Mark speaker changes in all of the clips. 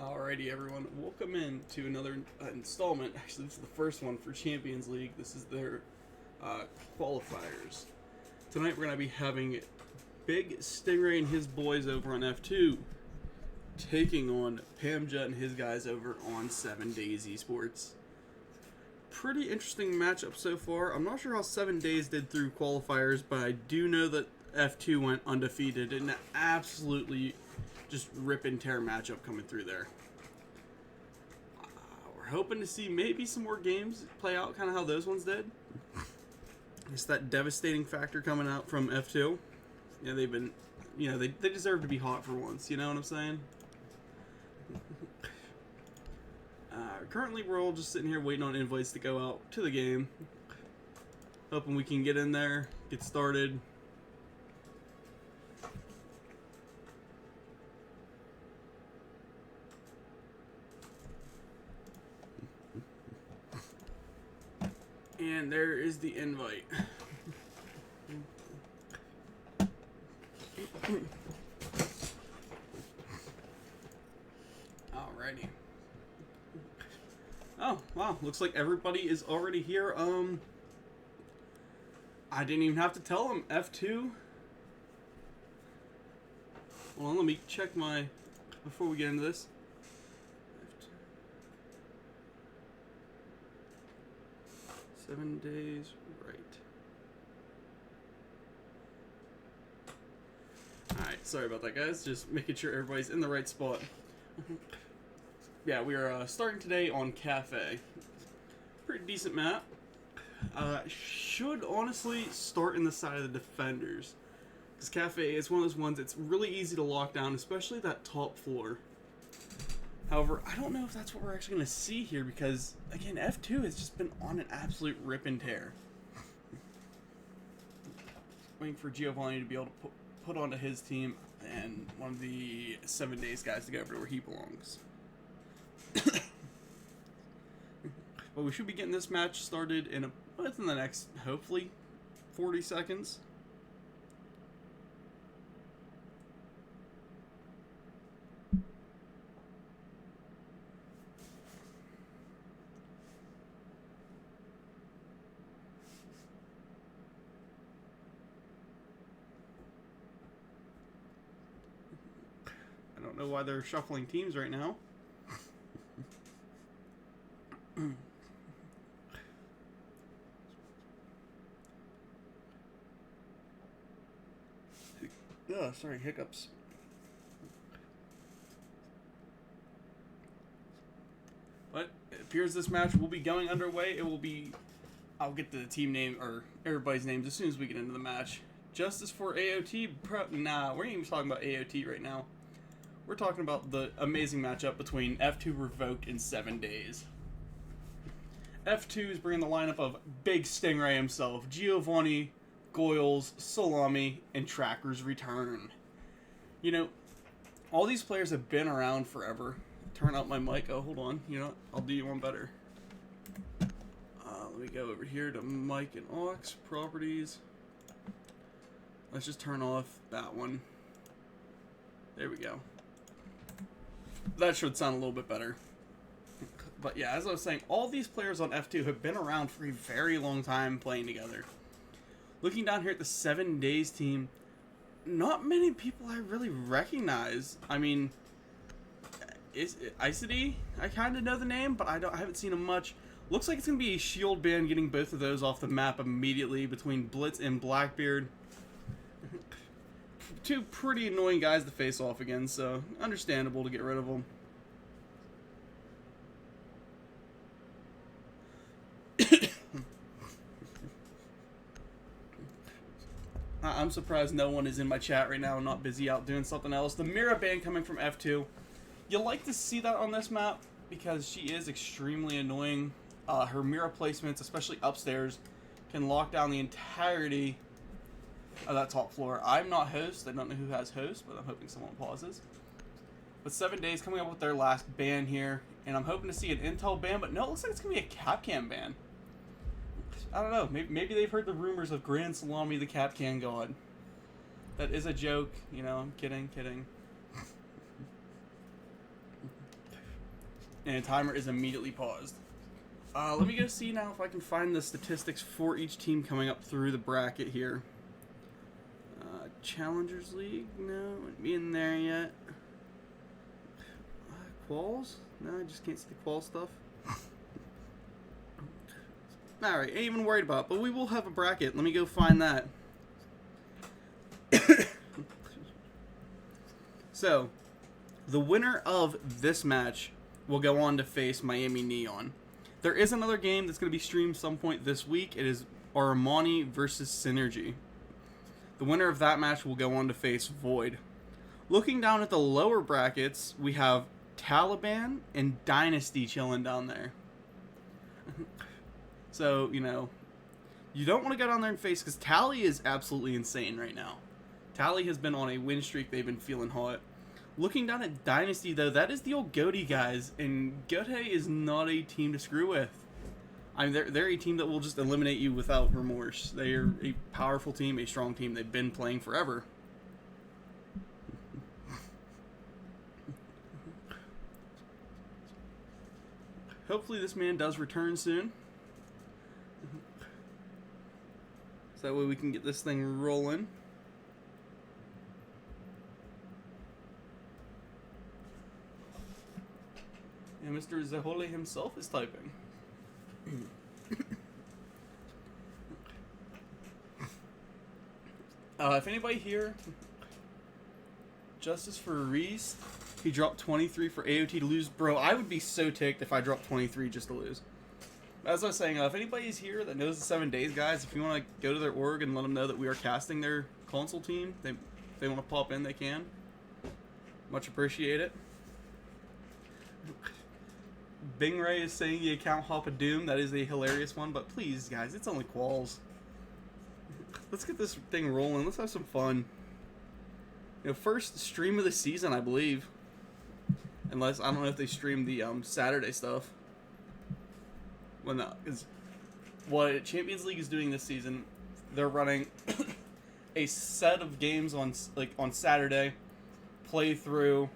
Speaker 1: Alrighty, everyone. Welcome in to another installment. Actually, this is the first one for Champions League. This is their qualifiers. Tonight, we're going to be having Big Stingray and his boys over on F2 taking on Pamja and his guys over on 7 Days Esports. Pretty interesting matchup so far. I'm not sure how 7 Days did through qualifiers, but I do know that F2 went undefeated and absolutely just rip and tear matchup coming through there. We're hoping to see maybe some more games play out kind of how those ones did. It's that devastating factor coming out from F2. Yeah, they've been, they deserve to be hot for once, you know what I'm saying? Currently, we're all just sitting here waiting on invites to go out to the game. Hoping we can get in there, get started. And there is the invite. Alrighty. Oh, wow. Looks like everybody is already here. I didn't even have to tell them. F2. Hold on, let me check my... Before we get into this. F2. 7 days, right. Alright, sorry about that, guys. Just making sure everybody's in the right spot. Yeah, we are starting today on Cafe. Pretty decent map. Should honestly start in the side of the defenders. Because Cafe is one of those ones that's really easy to lock down, especially that top floor. However, I don't know if that's what we're actually going to see here because, again, F2 has just been on an absolute rip and tear. Waiting for Giovanni to be able to put onto his team and one of the 7 Days guys to go over to where he belongs. But we should be getting this match started within the next, hopefully, 40 seconds. I don't know why they're shuffling teams right now. Oh, sorry, hiccups. But it appears this match will be going underway. It will be... I'll get the team name, or everybody's names, as soon as we get into the match. Justice for AOT? Nah, we're not even talking about AOT right now. We're talking about the amazing matchup between F2 Revoked and 7 Days. F2 is bringing the lineup of Big Stingray himself, Giovanni, Quals, Salami, and Tracker's Return. You know, all these players have been around forever. Turn up my mic. Oh, hold on. You know what? I'll do you one better. Let me go over here to mic and aux, properties. Let's just turn off that one. There we go. That should sound a little bit better. But yeah, as I was saying, all these players on F2 have been around for a very long time playing together. Looking down here at the 7 Days team, not many people I really recognize. I mean, is Icedy? I kind of know the name, but I haven't seen him much. Looks like it's going to be a shield ban getting both of those off the map immediately between Blitz and Blackbeard. Two pretty annoying guys to face off again, so understandable to get rid of them. I'm surprised no one is in my chat right now and not busy out doing something else. The Mira ban coming from F2. You like to see that on this map because she is extremely annoying. Her Mira placements, especially upstairs, can lock down the entirety of that top floor. I'm not host. I don't know who has host, but I'm hoping someone pauses. But 7 Days coming up with their last ban here, and I'm hoping to see an Intel ban, but no, it looks like it's going to be a Capcam ban. I don't know. Maybe they've heard the rumors of Grand Salami, the Capcan God. That is a joke, you know. I'm kidding. And timer is immediately paused. Let me go see now if I can find the statistics for each team coming up through the bracket here. Challengers League? No, wouldn't be in there yet. Quals? No, I just can't see the Quals stuff. Alright, ain't even worried about it, but we will have a bracket. Let me go find that. So, the winner of this match will go on to face Miami Neon. There is another game that's going to be streamed some point this week. It is Armani versus Synergy. The winner of that match will go on to face Void. Looking down at the lower brackets, we have Taliban and Dynasty chilling down there. So, you know, you don't want to go down there and face, because Tally is absolutely insane right now. Tally has been on a win streak. They've been feeling hot. Looking down at Dynasty, though, that is the old Goaty guys, and Goaty is not a team to screw with. I mean, they're a team that will just eliminate you without remorse. They are a powerful team, a strong team. They've been playing forever. Hopefully this man does return soon. So that way we can get this thing rolling. And Mr. Zahole himself is typing. If anybody here, Justice for Reese, he dropped 23 for AOT to lose. Bro, I would be so ticked if I dropped 23 just to lose. As I was saying, if anybody's here that knows the 7 Days guys, if you want to go to their org and let them know that we are casting their console team, if they want to pop in, they can. Much appreciate it. Bing Ray is saying the account hop of doom. That is a hilarious one, but please, guys, it's only Quals. Let's get this thing rolling. Let's have some fun. You know, first stream of the season, I believe. Unless, I don't know if they stream the Saturday stuff. When that is what Champions League is doing this season. They're running a set of games on Saturday, play through,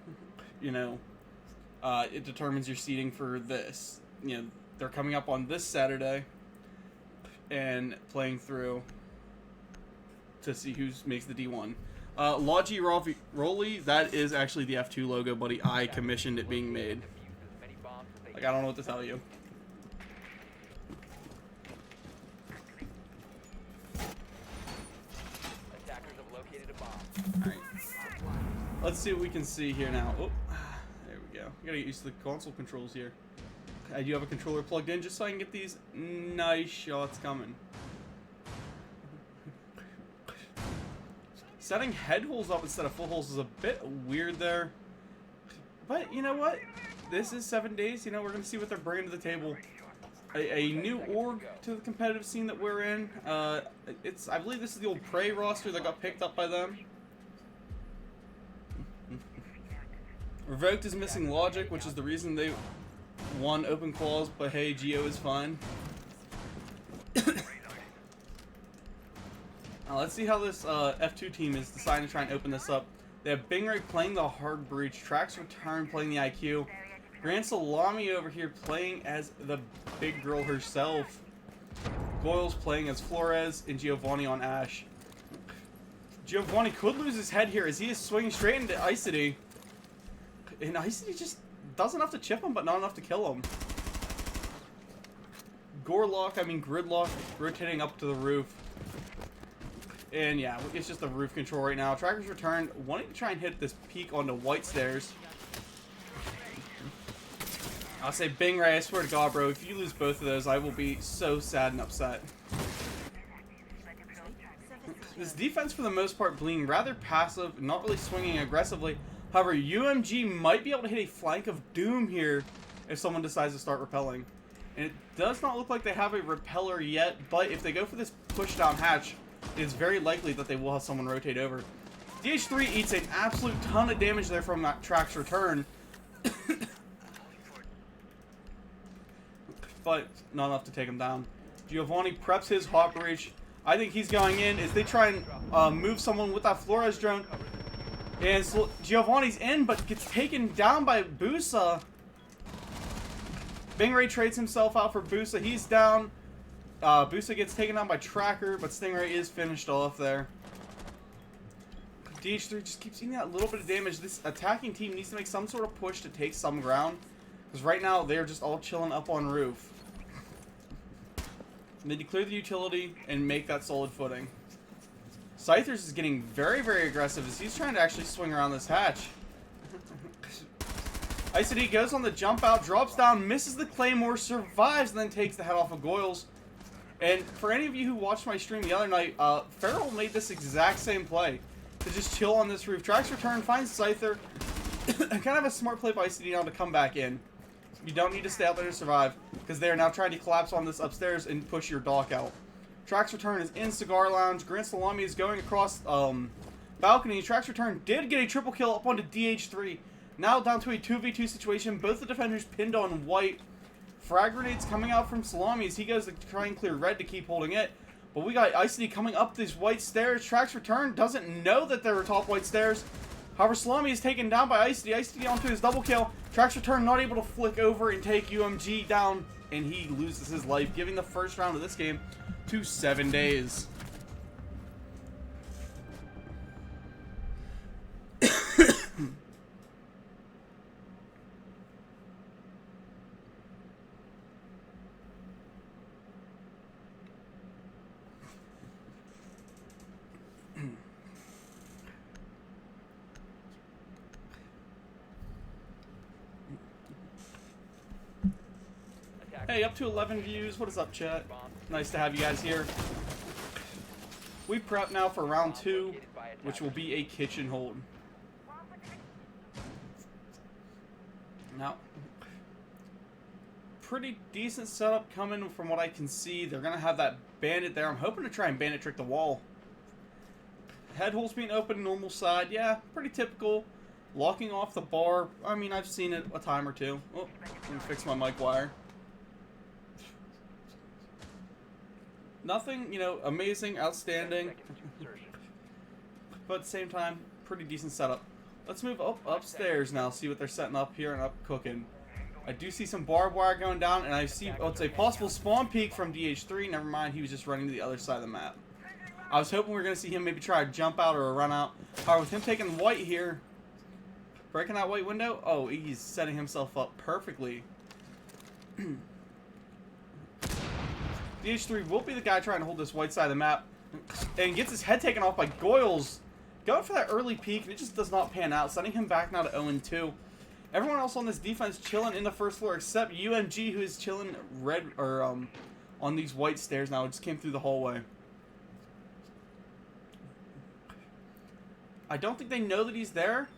Speaker 1: you know, it determines your seeding for this. You know, they're coming up on this Saturday and playing through to see who makes the D1. Logi Rolly, that is actually the F2 logo, buddy. I commissioned it being made. Like, I don't know what to tell you. Alright. Let's see what we can see here now. Oh, there we go. I gotta get used to the console controls here. I do have a controller plugged in just so I can get these nice shots coming. Setting head holes up instead of full holes is a bit weird there. But you know what? This is 7 Days. You know, we're going to see what they're bringing to the table. A new org to the competitive scene that we're in. I believe this is the old Prey roster that got picked up by them. Revoked is missing Logic, which is the reason they won Open Quals, but hey, Geo is fine. Let's see how this F2 team is deciding to try and open this up. They have Bingray playing the Hard Breach, Trax Return playing the IQ, Grand Salami over here playing as the big girl herself, Goyle's playing as Flores, and Giovanni on Ash. Giovanni could lose his head here as he is swinging straight into Icedy. And Icedy just does enough to chip him, but not enough to kill him. Gridlock, rotating up to the roof. And yeah, it's just the roof control right now. Tracker's Return, wanting to try and hit this peak onto White Stairs. I'll say Bing Ray, I swear to God, bro, if you lose both of those, I will be so sad and upset. This defense, for the most part, being rather passive, not really swinging aggressively. However, UMG might be able to hit a flank of doom here if someone decides to start repelling. And it does not look like they have a repeller yet, but if they go for this push-down hatch, it is very likely that they will have someone rotate over. DH3 eats an absolute ton of damage there from that Trax Return. But not enough to take him down. Giovanni preps his Hot Breach. I think he's going in as they try and move someone with that Flores drone. And Giovanni's in, but gets taken down by Busa.
Speaker 2: Stingray trades himself out for Busa. He's down. Busa gets taken down by Tracker, but Stingray is finished off there. DH3 just keeps eating that little bit of damage. This attacking team needs to make some sort of push to take some ground. Because right now, they're just all chilling up on roof. They need to clear the utility and make that solid footing. Scythers is getting very, very aggressive as he's trying to actually swing around this hatch. ICD goes on the jump out, drops down, misses the Claymore, survives, and then takes the head off of Quals. And for any of you who watched my stream the other night, Farrell made this exact same play to just chill on this roof. Tracks return, finds Scyther. Kind of a smart play by ICD now to come back in. You don't need to stay out there to survive, because they are now trying to collapse on this upstairs and push your dock out. Track's return is in Cigar Lounge. Grand Salami is going across balcony. Track's return did get a triple kill up onto DH3. Now down to a 2v2 situation. Both the defenders pinned on white. Frag grenades coming out from Salami as he goes to try and clear red to keep holding it. But we got ICD coming up these white stairs. Track's return doesn't know that there are top white stairs. However, Salami is taken down by ICD. ICD onto his double kill. Track's return not able to flick over and take UMG down. And he loses his life, giving the first round of this game to 7 days. Hey, up to 11 views. What is up, chat? Nice to have you guys here. We prep now for round 2, which will be a kitchen hold. Now, pretty decent setup coming from what I can see. They're going to have that bandit there. I'm hoping to try and bandit trick the wall. Head holes being open, normal side. Yeah, pretty typical. Locking off the bar. I mean, I've seen it a time or two. Oh, let me fix my mic wire. Nothing, you know, amazing, outstanding, but at the same time, pretty decent setup. Let's move upstairs now, see what they're setting up here and up cooking. I do see some barbed wire going down, and I see, oh, it's a possible spawn peek from DH3. Never mind, he was just running to the other side of the map. I was hoping we were going to see him maybe try a jump out or a run out. However, with him taking white here, breaking that white window, oh, he's setting himself up perfectly. DH3 will be the guy trying to hold this white side of the map and gets his head taken off by Quals. Going for that early peek, and it just does not pan out, sending him back now to 0-2. Everyone else on this defense chilling in the first floor except UMG, who is chilling red or on these white stairs now. It just came through the hallway. I don't think they know that he's there.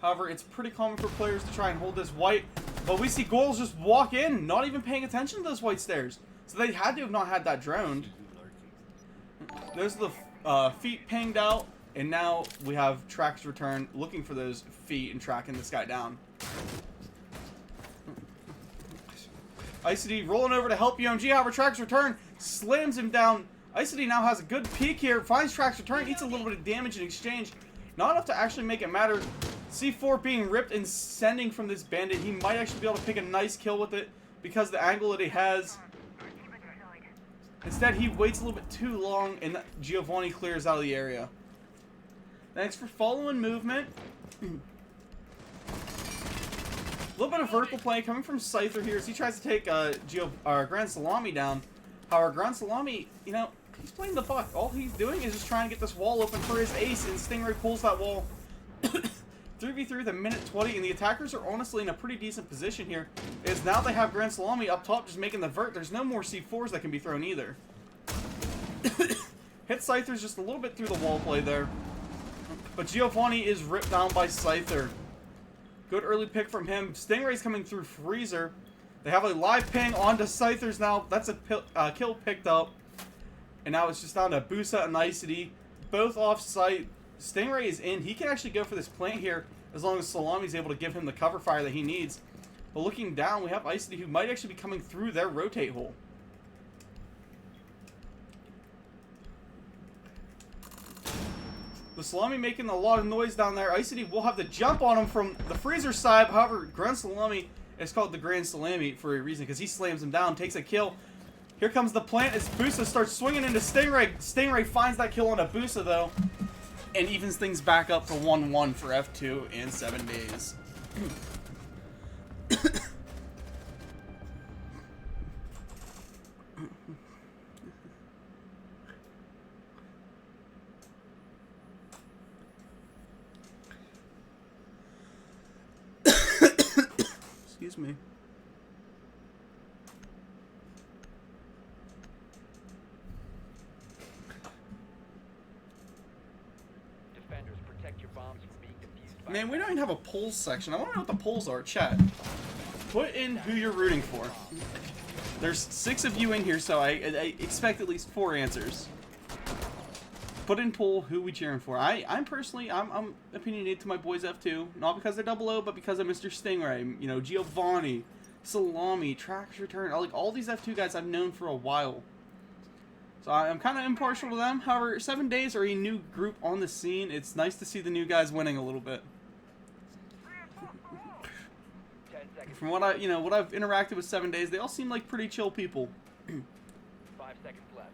Speaker 2: However, it's pretty common for players to try and hold this white. But we see Quals just walk in, not even paying attention to those white stairs. So they had to have not had that droned. There's the feet pinged out, and now we have Track's return looking for those feet and tracking this guy down. ICD rolling over to help UMG. However, Track's return slams him down. ICD now has a good peek here, finds Track's return, eats a little bit of damage in exchange. Not enough to actually make it matter. C4 being ripped and sending from this bandit. He might actually be able to pick a nice kill with it because the angle that he has. Instead, he waits a little bit too long, and Giovanni clears out of the area. Thanks for following movement. A little bit of vertical play coming from Scyther here as he tries to take Grand Salami down. However, Grand Salami, you know, he's playing the buck. All he's doing is just trying to get this wall open for his ace, and Stingray pulls that wall. 3v3 the minute 20, and the attackers are honestly in a pretty decent position here. Is now they have Grand Salami up top just making the vert. There's no more C4s that can be thrown either. Hit Scyther's just a little bit through the wall play there. But Giovanni is ripped down by Scyther. Good early pick from him. Stingray's coming through Freezer. They have a live ping onto Scyther's now. That's a kill picked up. And now it's just down to Busa and Nicety. Both off site. Stingray is in. He can actually go for this plant here as long as Salami's able to give him the cover fire that he needs. But looking down, we have Icedy, who might actually be coming through their rotate hole. The Salami making a lot of noise down there. Icedy will have the jump on him from the Freezer side. However, Grand Salami It's called the Grand Salami for a reason, because he slams him down, takes a kill. Here comes the plant as Busa starts swinging into Stingray. Stingray finds that kill on a Busa, though, and evens things back up to 1-1 for F2 and 7 days. Excuse me.
Speaker 3: Defenders, protect your bombs from being defused by
Speaker 2: Man, we don't even have a polls section. I want to know what the polls are. Chat. Put in who you're rooting for. There's 6 of you in here, so I expect at least 4 answers. Put in poll who we cheering for. I'm personally, I'm opinionated to my boys F2, not because they're 00, but because of Mr. Stingray, you know, Giovanni, Salami, Trax Return, like all these F2 guys I've known for a while. So I'm kind of impartial to them. However, 7 days are a new group on the scene. It's nice to see the new guys winning a little bit.
Speaker 3: 10 seconds.
Speaker 2: From what I've interacted with 7 days, they all seem like pretty chill people.
Speaker 3: 5 seconds left.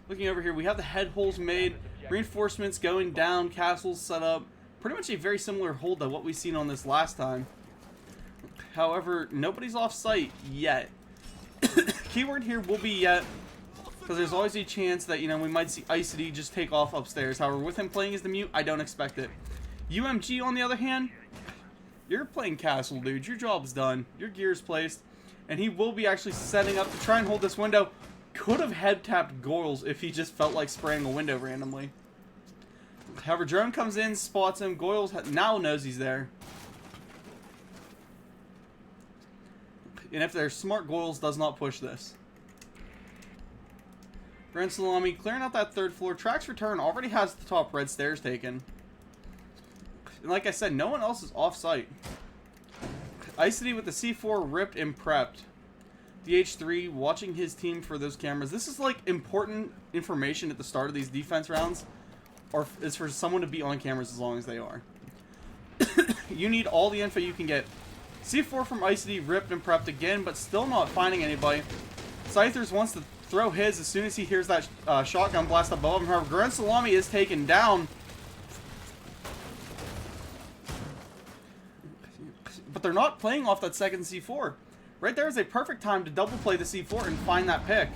Speaker 2: Looking over here, we have the head holes made, reinforcements going down, castles set up. Pretty much a very similar hold to what we've seen on this last time. However, nobody's off site yet. Keyword here will be yet, because there's always a chance that, you know, we might see Icedy just take off upstairs. However, with him playing as the mute, I don't expect it. UMG, on the other hand, you're playing castle, dude. Your job's done. Your gear's placed. And he will be actually setting up to try and hold this window. Could have head tapped Goils if he just felt like spraying a window randomly. However, drone comes in, spots him. Goils now knows he's there. And if they're smart, Goils does not push this. Grand Salami clearing out that 3rd floor. Trax Return already has the top red stairs taken. And like I said, no one else is off site. Icedy with the C4 ripped and prepped. DH3 watching his team for those cameras. This is like important information at the start of these defense rounds, or is for someone to be on cameras as long as they are. You need all the info you can get. C4 from Icedy ripped and prepped again, but still not finding anybody. Scythers wants to throw his as soon as he hears that shotgun blast above him. However, Grand Salami is taken down. But they're not playing off that second C4. Right there is a perfect time to double play the C4 and find that pick.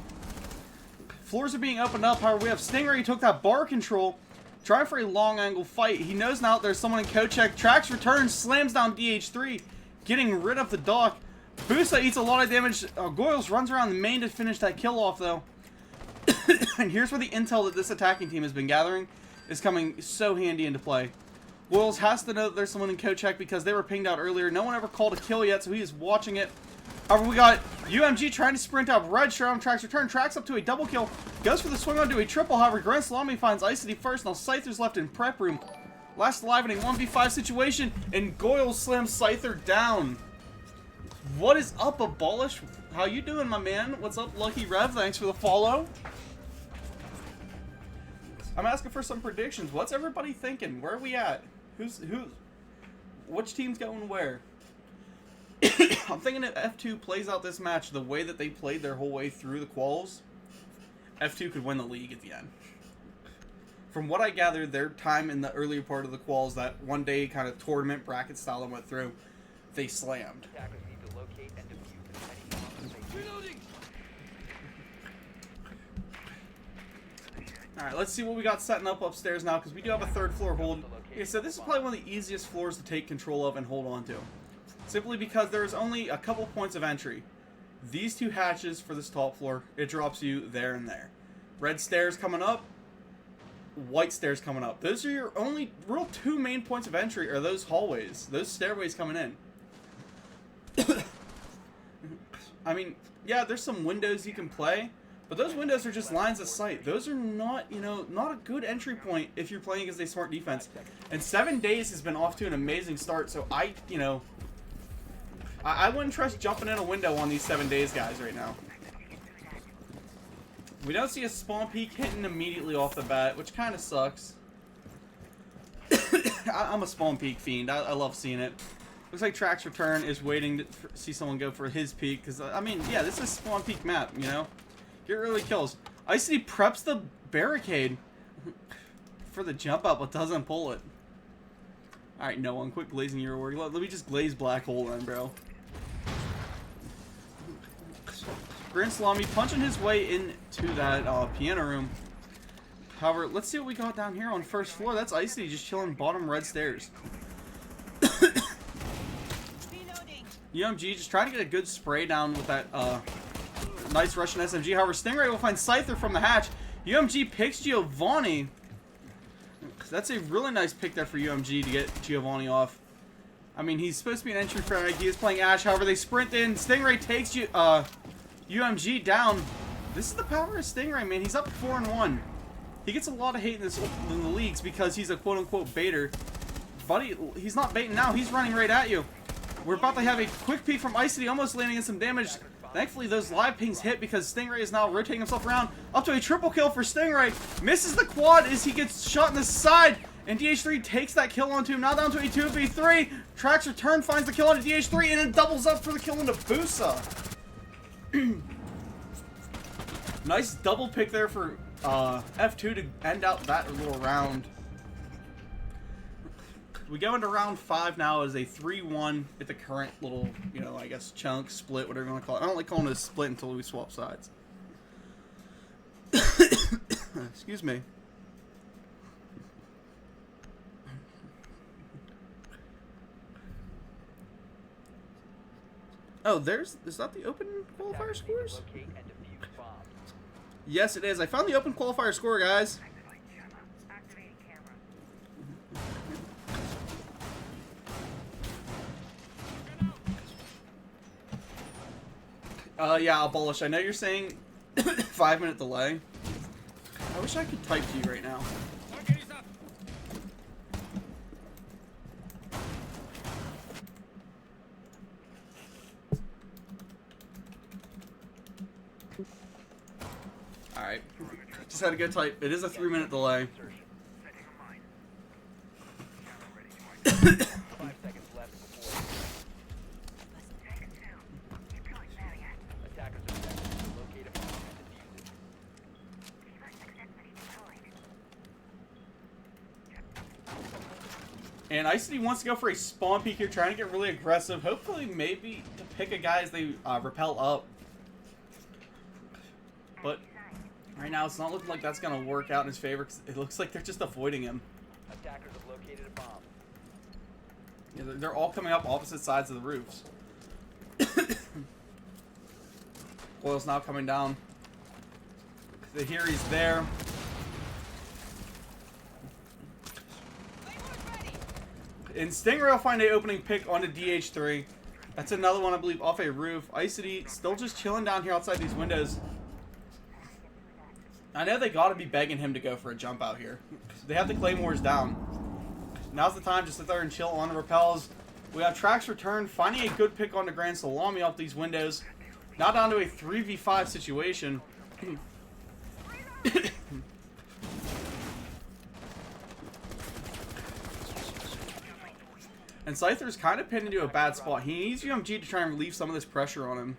Speaker 2: Floors are being opened up. However, we have Stingray who took that bar control, trying for a long angle fight. He knows now there's someone in co-check. Trax returns, slams down DH3, getting rid of the dock. Busa eats a lot of damage. Goils runs around the main to finish that kill off, though. And here's where the intel that this attacking team has been gathering is coming so handy into play. Goils has to know that there's someone in co-check because they were pinged out earlier. No one ever called a kill yet, so he is watching it. However, we got UMG trying to sprint up. Red shirt on Trax return. Trax up to a double kill. Goes for the swing on to a triple. However, Grand Salami finds Icedy first. Now Scyther's left in prep room. Last alive in a 1v5 situation. And Goils slams Scyther down. What is up, Abolish? How you doing, my man? What's up, Lucky Rev? Thanks for the follow. I'm asking for some predictions. What's everybody thinking? Where are we at? Which team's going where? I'm thinking if F2 plays out this match the way that they played their whole way through the quals, F2 could win the league at the end. From what I gathered, their time in the earlier part of the quals, that one day kind of tournament bracket style I went through, they slammed.
Speaker 3: Attackers need to locate and defuse as many bombs as they can.
Speaker 4: Reloading!
Speaker 2: Alright, let's see what we got setting up upstairs now, because we do have a 3rd floor hold. Like I said, this is probably one of the easiest floors to take control of and hold on to. Simply because there's only a couple points of entry. These 2 hatches for this top floor, it drops you there and there. Red stairs coming up, white stairs coming up. Those are your only real 2 main points of entry, are those hallways, those stairways coming in. I mean, yeah, there's some windows you can play, but those windows are just lines of sight. Those are not, not a good entry point if you're playing against a smart defense. And 7 days has been off to an amazing start, so I wouldn't trust jumping in a window on these 7 days guys right now. We don't see a spawn peek hitting immediately off the bat, which kind of sucks. I'm a spawn peek fiend. I love seeing it. Looks like Track's Return is waiting to see someone go for his peak. Because, I mean, yeah, this is spawn peak map, you know? Get early kills. Icedy preps the barricade for the jump out, but doesn't pull it. Alright, no one. Quit glazing your work. Let me just glaze Black Hole then, bro. Grand Salami punching his way into that piano room. However, let's see what we got down here on first floor. That's Icedy just chilling bottom red stairs. UMG just trying to get a good spray down with that nice Russian SMG. However, Stingray will find Scyther from the hatch. UMG picks Giovanni. That's a really nice pick there for UMG to get Giovanni off. I mean, he's supposed to be an entry frag. He is playing Ash. However, they sprint in. Stingray takes UMG down. This is the power of Stingray, man. He's up 4-1. He gets a lot of hate in the leagues because he's a quote-unquote baiter. Buddy, he's not baiting now. He's running right at you. We're about to have a quick peek from Icedy, almost landing in some damage. Thankfully, those live pings hit because Stingray is now rotating himself around. Up to a triple kill for Stingray. Misses the quad as he gets shot in the side. And DH3 takes that kill onto him. Now down to a 2v3. Track's Return finds the kill onto DH3 and then doubles up for the kill into Busa. Nice double pick there for F2 to end out that little round. We go into round 5 now as a 3-1 at the current little, you know, I guess chunk, split, whatever you want to call it. I don't like calling it a split until we swap sides. Excuse me. Oh, is that the open qualifier scores? Yes, it is. I found the open qualifier score, guys. Yeah, Abolish. I know you're saying 5-minute delay. I wish I could type to you right now. Alright. Just had to go type. It is a 3-minute delay.
Speaker 3: 5 seconds left before attackers are set to locate a bomb and defuse it.
Speaker 2: And Icedy wants to go for a spawn peek here, trying to get really aggressive. Hopefully, maybe to pick a guy as they rappel up. But right now, it's not looking like that's going to work out in his favor. 'Cause it looks like they're just avoiding him.
Speaker 3: Attackers have located a bomb.
Speaker 2: Yeah, they're all coming up opposite sides of the roofs. Oil's now coming down. They hear he's there. And Stingray will find an opening pick onto DH3. That's another one, I believe, off a roof. Icedy still just chilling down here outside these windows. I know they got to be begging him to go for a jump out here. They have the Claymores down. Now's the time to sit there and chill on the rappels. We have Track's Return, finding a good pick on the Grand Salami off these windows. Now down to a 3v5 situation. And Scyther's kind of pinned into a bad spot. He needs UMG to try and relieve some of this pressure on him.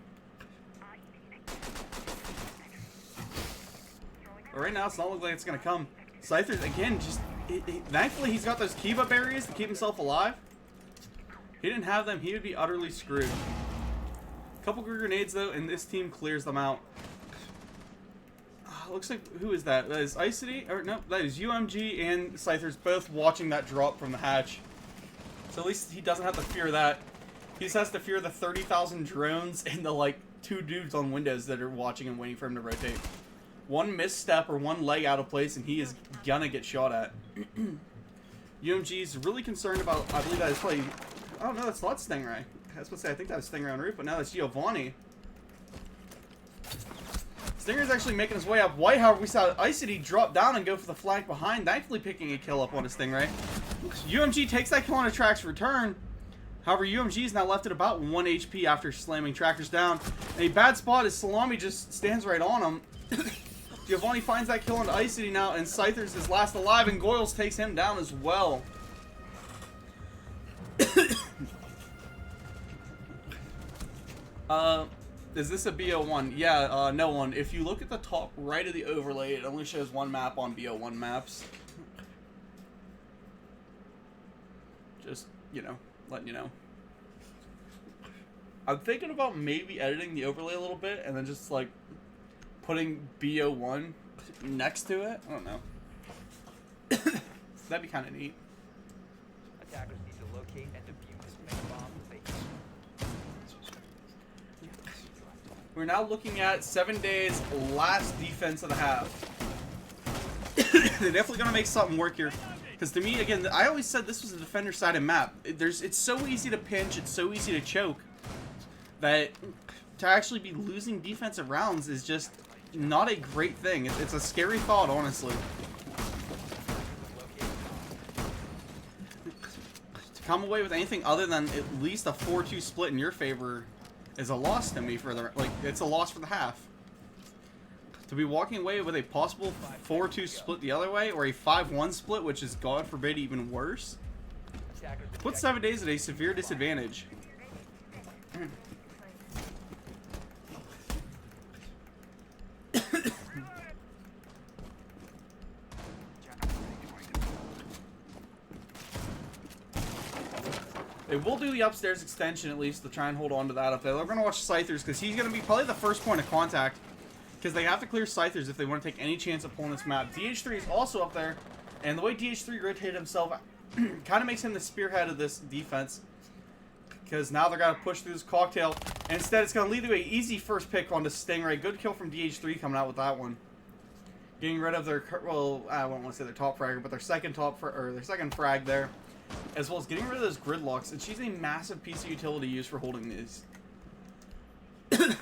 Speaker 2: But right now, it's not looking like it's going to come. Scyther's, again, just... thankfully, he's got those Kiva berries to keep himself alive. If he didn't have them, he would be utterly screwed. A couple grenades, though, and this team clears them out. Looks like... who is that? That is Icedy? Or, no, that is UMG and Scyther's both watching that drop from the hatch. So at least he doesn't have to fear that. He just has to fear the 30,000 drones and the, like, 2 dudes on windows that are watching and waiting for him to rotate. One misstep or one leg out of place and he is gonna get shot at. UMG's really concerned about, I believe that is probably, oh no, that's not Stingray. I was supposed to say, I think that was Stingray on the roof, but now that's Giovanni. Stingray's actually making his way up white. However, we saw Icedy drop down and go for the flank behind, thankfully picking a kill up on a Stingray. UMG takes that kill on a Track's Return. However, UMG is now left at about 1 HP after slamming Trackers down. And a bad spot as Salami just stands right on him. Giovanni finds that kill on Icedy now, and Scyther's is last alive, and Goyles takes him down as well. Is this a BO1? Yeah, no one. If you look at the top right of the overlay, it only shows one map on BO1 maps. Just, you know, letting you know. I'm thinking about maybe editing the overlay a little bit and then just, like, putting BO1 next to it. I don't know. That'd be kind of neat.
Speaker 3: Attackers need to locate and defuse this main bomb safely.
Speaker 2: We're now looking at 7 days, last defense of the half. They're definitely going to make something work here. Because to me, again, I always said this was a defender-sided map. It's so easy to pinch, it's so easy to choke, that to actually be losing defensive rounds is just not a great thing. It's a scary thought, honestly. To come away with anything other than at least a 4-2 split in your favor is a loss to me for the, like, it's a loss for the half. To be walking away with a possible 4-2 split the other way, or a 5-1 split, which is, God forbid, even worse, puts 7 days at a severe disadvantage. They will do the upstairs extension at least to try and hold on to that up there. They're going to watch Scythers because he's going to be probably the first point of contact, because they have to clear Scythers if they want to take any chance of pulling this map. DH3 is also up there, and the way DH3 rotated himself kind of makes him the spearhead of this defense, because now they're going to push through this cocktail, and instead it's going to lead to an easy first pick onto Stingray. Good kill from DH3 coming out with that one. Getting rid of their, well, I don't want to say their top fragger, but their second frag there, as well as getting rid of those gridlocks. And she's a massive piece of utility used for holding these.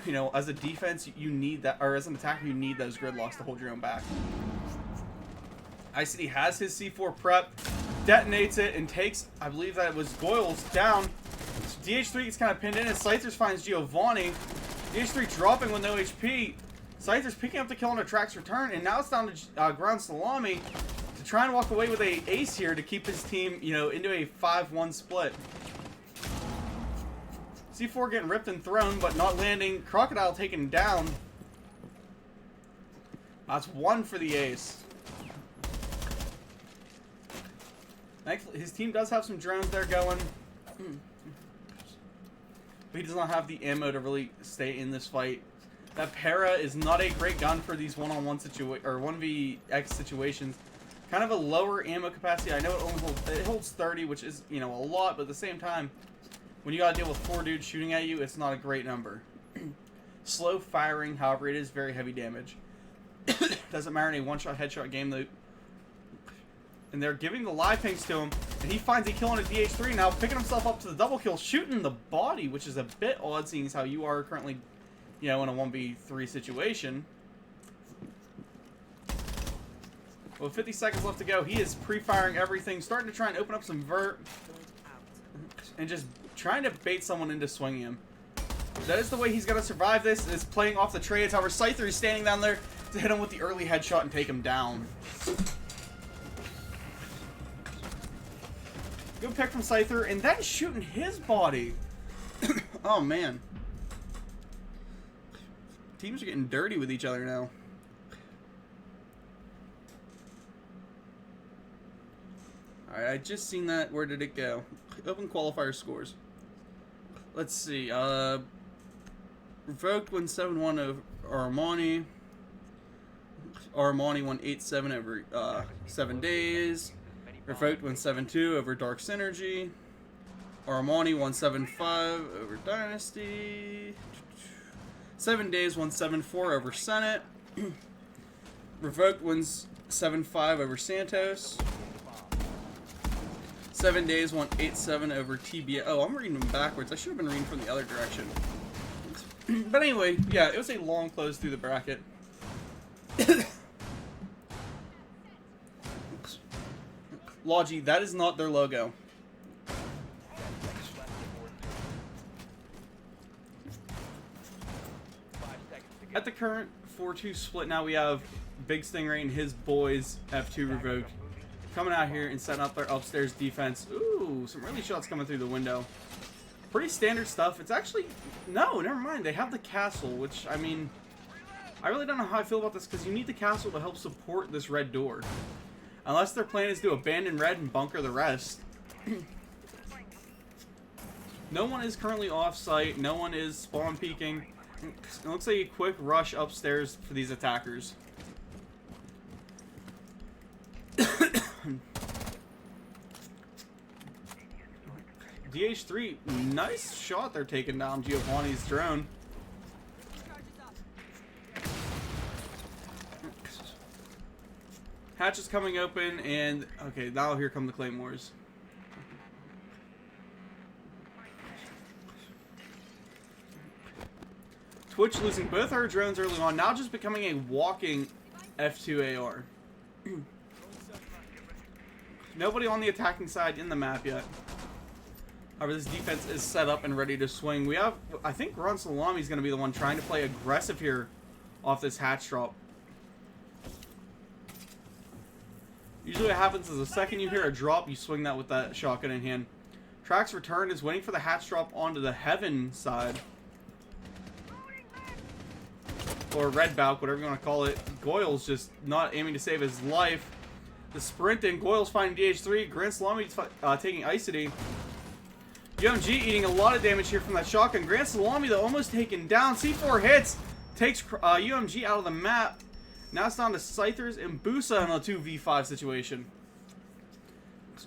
Speaker 2: You know, as a defense, you need that, or as an attacker, you need those gridlocks to hold your own back. ICD has his C4 prep, detonates it, and takes, I believe that it was Goyles, down. So DH3 gets kind of pinned in, and Scythers finds Giovanni. DH3 dropping with no HP. Scythers picking up the kill on a Track's return, and now it's down to Ground Salami to try and walk away with a ace here to keep his team, you know, into a 5-1 split. C4 getting ripped and thrown, but not landing. Crocodile taken down. That's one for the ace. Thankfully, his team does have some drones there going. But he does not have the ammo to really stay in this fight. That Para is not a great gun for these one-on-one or 1vx situations. Kind of a lower ammo capacity. I know it only holds 30, which is, you know, a lot, but at the same time, when you gotta deal with 4 dudes shooting at you, it's not a great number. Slow firing, however, it is very heavy damage. Doesn't matter in a one-shot headshot game though. And they're giving the live pings to him, and he finds a kill on a DH3 now, picking himself up to the double kill, shooting the body, which is a bit odd seeing as how you are currently, you know, in a 1v3 situation. With 50 seconds left to go, he is pre-firing everything, starting to try and open up some vert, and just trying to bait someone into swinging him. That is the way he's going to survive this, is playing off the trades. However, Scyther is standing down there to hit him with the early headshot and take him down. Good pick from Scyther, and then shooting his body. Oh, man. Teams are getting dirty with each other now. Alright, I just seen that. Where did it go? Open qualifier scores. Let's see. Revoked won 7-1 over Armani. Armani won 8-7 over 7 days. Revoked won 7-2 over Dark Synergy. Armani won 7-5 over Dynasty. 7 days won 7-4 over Senate. Revoked wins 7-5 over Santos. 7 days won 8-7 over TBA. Oh, I'm reading them backwards. I should have been reading from the other direction. But anyway, yeah, it was a long close through the bracket. Logi, that is not their logo. At the current 4-2 split now, we have Big Stingray and his boys, F2 Revoked, coming out here and setting up their upstairs defense. Ooh, some early shots coming through the window. Pretty standard stuff. It's actually... No, never mind. They have the castle, which, I mean... I really don't know how I feel about this, because you need the castle to help support this red door. Unless their plan is to abandon red and bunker the rest. No one is currently off-site. No one is spawn peeking. It looks like a quick rush upstairs for these attackers. DH3, nice shot they're taking down Giovanni's drone. Hatch is coming open, and okay, now here come the claymores. Twitch losing both our drones early on, now just becoming a walking F2 AR. Nobody on the attacking side in the map yet. However, this defense is set up and ready to swing. We have, I think Ron Salami is going to be the one trying to play aggressive here off this hatch drop. Usually what happens is the second you hear a drop, you swing that with that shotgun in hand. Trax return is waiting for the hatch drop onto the heaven side. Or red balk, whatever you want to call it. Goyle's just not aiming to save his life. The sprinting, Goyle's finding DH3. Grant Salami taking Icedy. UMG eating a lot of damage here from that shotgun. Grant Salami, though, almost taken down. C4 hits. Takes UMG out of the map. Now it's down to Scythers and Busa in a 2v5 situation.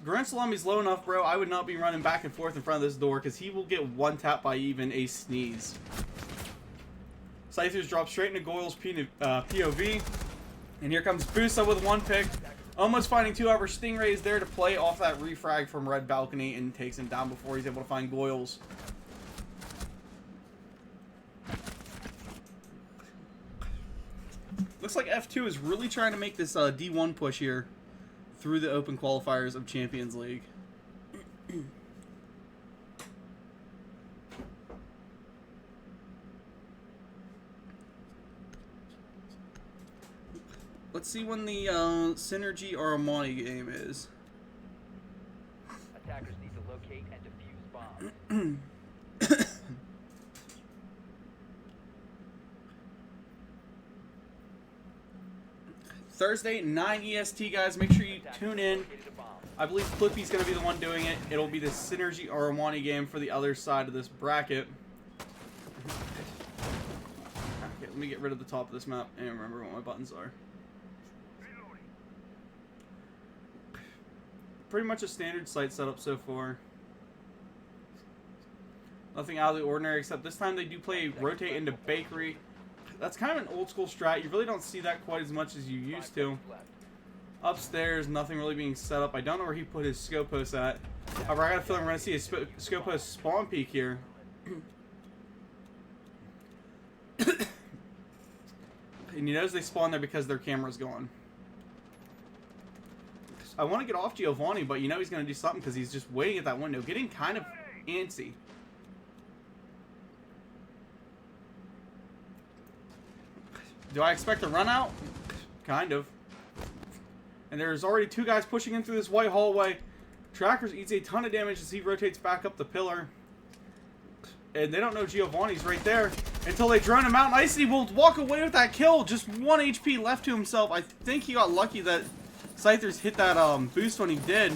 Speaker 2: Grant Salami's low enough, bro. I would not be running back and forth in front of this door because he will get one tap by even a sneeze. Scythers drop straight into Goyle's POV. And here comes Busa with one pick. Almost finding 2 hour Stingrays there to play off that refrag from red balcony and takes him down before he's able to find Goyles. Looks like F2 is really trying to make this D1 push here through the open qualifiers of Champions League. Let's see when the Synergy or Amani game is.
Speaker 3: Attackers need to locate and defuse bombs.
Speaker 2: Thursday, 9 EST, guys. Make sure you tune in. I believe Clippy's going to be the one doing it. It'll be the Synergy or Amani game for the other side of this bracket. Okay, let me get rid of the top of this map and remember what my buttons are. Pretty much a standard site setup so far. Nothing out of the ordinary, except this time they do play rotate into bakery. That's kind of an old school strat. You really don't see that quite as much as you used to. Upstairs, nothing really being set up. I don't know where he put his scope post at. However, I got a feeling we're going to see a scope post spawn peak here. And you notice they spawn there because their camera's gone. I want to get off Giovanni, but you know he's going to do something because he's just waiting at that window, getting kind of antsy. Do I expect a run out? Kind of. And there's already 2 guys pushing in through this white hallway. Trackers eats a ton of damage as he rotates back up the pillar. And they don't know Giovanni's right there until they drone him out. And Icedy will walk away with that kill. Just 1 HP left to himself. I think he got lucky that Scythers hit that boost when he did.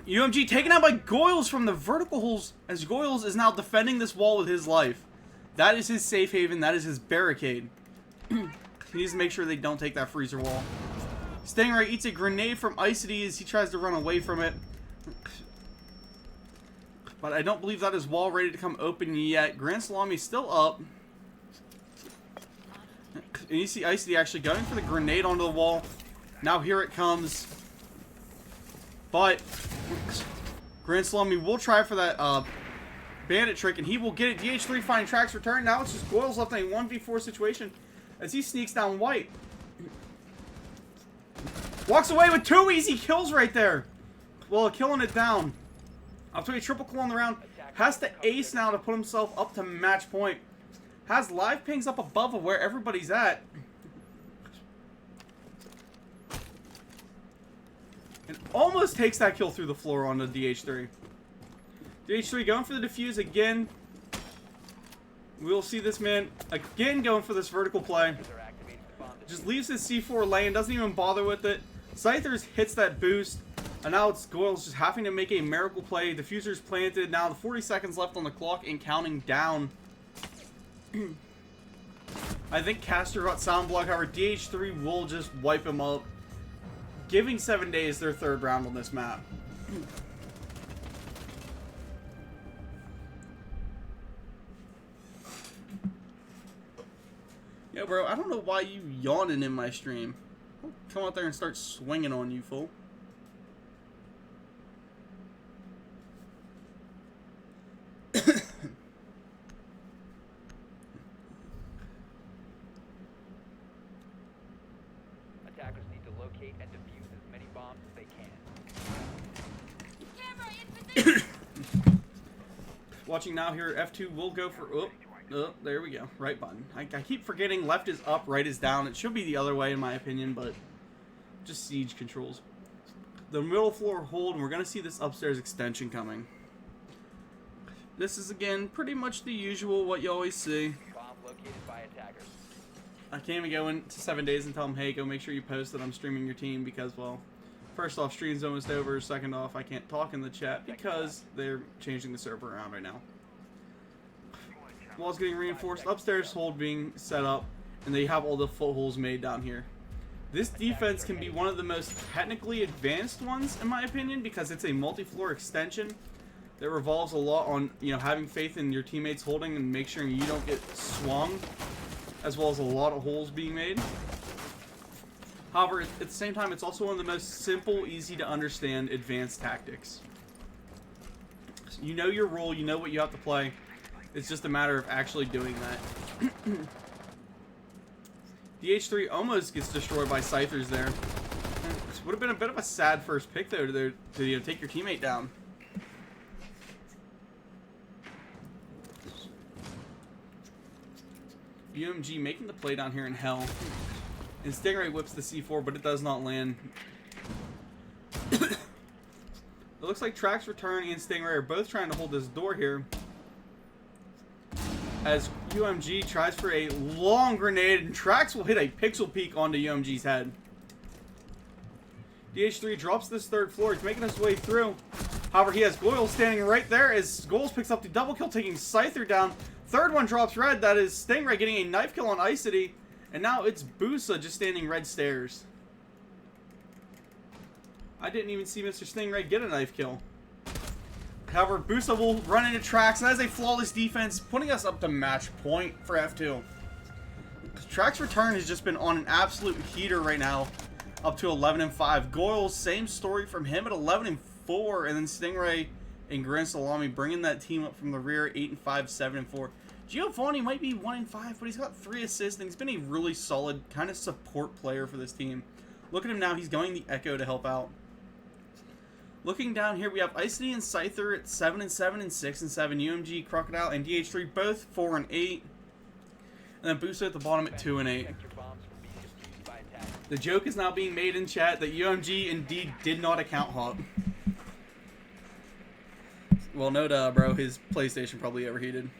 Speaker 2: UMG taken out by Goyles from the vertical holes as Goyles is now defending this wall with his life. That is his safe haven. That is his barricade. He needs to make sure they don't take that freezer wall. Stingray eats a grenade from Icedy as he tries to run away from it. But I don't believe that is wall ready to come open yet. Grant Salami is still up. And you see Icedy actually going for the grenade onto the wall. Now here it comes. But Grant Salami will try for that bandit trick, and he will get it. DH3 finding Trax return. Now it's just Goyles left in a 1v4 situation as he sneaks down white. Walks away with 2 easy kills right there. Well, killing it down. Up to a triple kill on the round. Has to ace now to put himself up to match point. Has live pings up above of where everybody's at. And almost takes that kill through the floor on the DH3. DH3 going for the defuse again. We'll see this man again going for this vertical play.
Speaker 3: They're activating the bomb.
Speaker 2: Just leaves his C4 lane, doesn't even bother with it. Scythers hits that boost, and now it's Goyles just having to make a miracle play. Diffuser's planted. Now the 40 seconds left on the clock and counting down. I think Caster got sound block. However, DH3 will just wipe him up, giving 7 days their third round on this map.
Speaker 1: Yeah, bro, I don't know why you yawning in my stream. I'll come out there and start swinging on you, fool.
Speaker 3: Attackers need to locate and defuse as many bombs as they can.
Speaker 4: Camera in position.
Speaker 2: Watching now here, F2 will go for... Oh, there we go. Right button. I keep forgetting left is up, right is down. It should be the other way in my opinion, but just siege controls. The middle floor hold, and we're going to see this upstairs extension coming. This is, again, pretty much the usual, what you always see.
Speaker 3: Bomb located by attackers.
Speaker 2: I can't even go into 7 days and tell them, hey, go make sure you post that I'm streaming your team because, well, first off, stream's almost over. Second off, I can't talk in the chat because they're changing the server around right now. Walls getting reinforced, upstairs hold being set up, and they have all the footholds made down here. This defense can be one of the most technically advanced ones, in my opinion, because it's a multi-floor extension that revolves a lot on, you know, having faith in your teammates holding and make sure you don't get swung, as well as a lot of holes being made. However, at the same time, it's also one of the most simple, easy to understand advanced tactics. You know your role, you know what you have to play. It's just a matter of actually doing that. DH3 almost gets destroyed by Scythers there. This would have been a bit of a sad first pick, though, to you know, take your teammate down. UMG making the play down here in hell. And Stingray whips the C4, but it does not land. It looks like Trax Return and Stingray are both trying to hold this door here, as UMG tries for a long grenade, and Trax will hit a pixel peek onto UMG's head. DH3 drops this third floor. He's making his way through. However, he has Goyle standing right there as Goyles picks up the double kill, taking Scyther down. Third one drops red. That is Stingray getting a knife kill on Icity. And now it's Busa just standing red stairs. I didn't even see Mr. Stingray get a knife kill. However, Busa will run into Trax, and that is a flawless defense, putting us up to match point for F2. Trax Return has just been on an absolute heater right now, up to 11-5. Goyles, same story from him at 11-4, and then Stingray and Grand Salami bringing that team up from the rear, 8-5, 7-4. Giovanni might be 1-5, but he's got 3 assists, and he's been a really solid kind of support player for this team. Look at him now, he's going the Echo to help out. Looking down here, we have Icedy and Scyther at 7-7 and 6-7. UMG, Crocodile, and DH3 both 4-8. And then Busa at the bottom at 2-8.
Speaker 3: Protect your bombs from being defused by attackers.
Speaker 2: The joke is now being made in chat that UMG indeed did not account hop. Well, no duh, bro. His PlayStation probably overheated.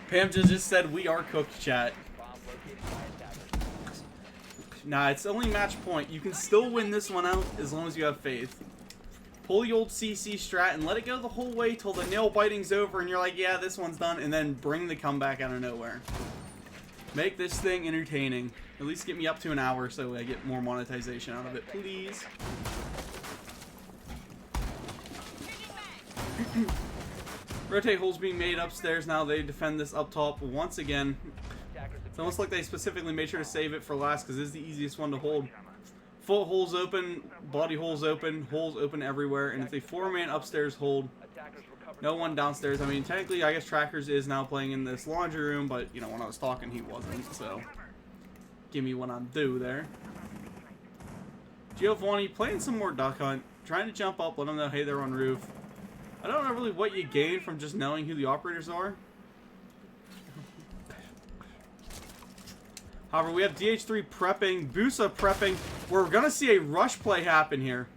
Speaker 2: Pam just said, we are cooked, chat.
Speaker 3: Bomb located by attackers.
Speaker 2: Nah, it's only match point. You can still win this one out as long as you have faith. Pull the old CC strat and let it go the whole way till the nail biting's over and you're like, yeah, this one's done, and then bring the comeback out of nowhere. Make this thing entertaining. At least get me up to an hour so I get more monetization out of it, please. Rotate holes being made upstairs now. They defend this up top once again. It's almost like they specifically made sure to save it for last because this is the easiest one to hold. Foot holes open, body holes open everywhere, and it's a 4-man upstairs hold. No one downstairs. I mean, technically, I guess Trackers is now playing in this laundry room, but, you know, when I was talking, he wasn't, so give me what I'm due there. Giovanni playing some more duck hunt, trying to jump up, let them know, hey, they're on roof. I don't know really what you gain from just knowing who the operators are. However, we have DH3 prepping, Busa prepping. We're going to see a rush play happen here.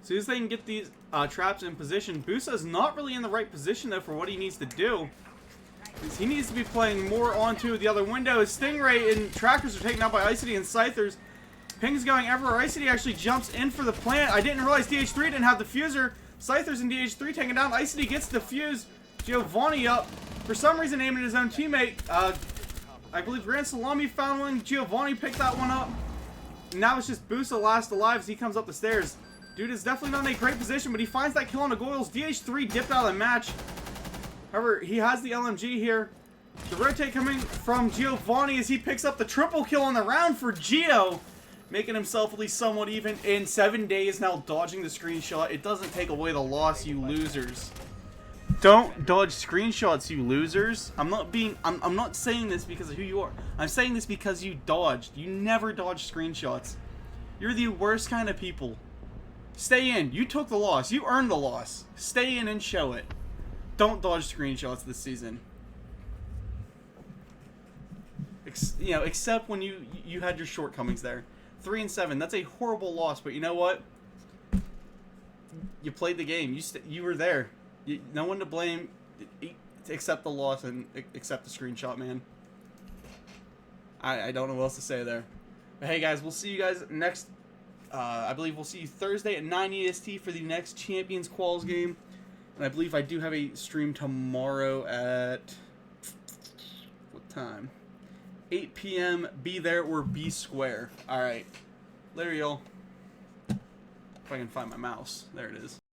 Speaker 2: As soon as they can get these traps in position, Busa's not really in the right position, though, for what he needs to do. He needs to be playing more onto the other window. Stingray and Trackers are taken out by Icedy and Scythers. Ping's going everywhere. Icedy actually jumps in for the plant. I didn't realize DH3 didn't have the fuser. Scythers and DH3 taken down. Icedy gets the fuse. Giovanni up. For some reason, aiming his own teammate. I believe Grand Salami found one. Giovanni picked that one up. And now it's just Busa last alive as he comes up the stairs. Dude is definitely not in a great position, but he finds that kill on the Goyles. DH3 dipped out of the match. However, he has the LMG here. The rotate coming from Giovanni as he picks up the triple kill on the round for Gio, making himself at least somewhat even in 7 days now, dodging the screenshot. It doesn't take away the loss, you losers. Don't dodge screenshots, you losers. I'm not saying this because of who you are. I'm saying this because you dodged. You never dodge screenshots. You're the worst kind of people. Stay in. You took the loss. You earned the loss. Stay in and show it. Don't dodge screenshots this season. Except when you had your shortcomings there. 3-7. That's a horrible loss, but you know what? You played the game. You were there. No one to blame except the loss and accept the screenshot, man. I don't know what else to say there. But hey, guys, we'll see you guys next. I believe we'll see you Thursday at 9 EST for the next Champions Quals game. And I believe I do have a stream tomorrow at... what time? 8 p.m. Be there or be square. Alright. Later, y'all. If I can find my mouse. There it is.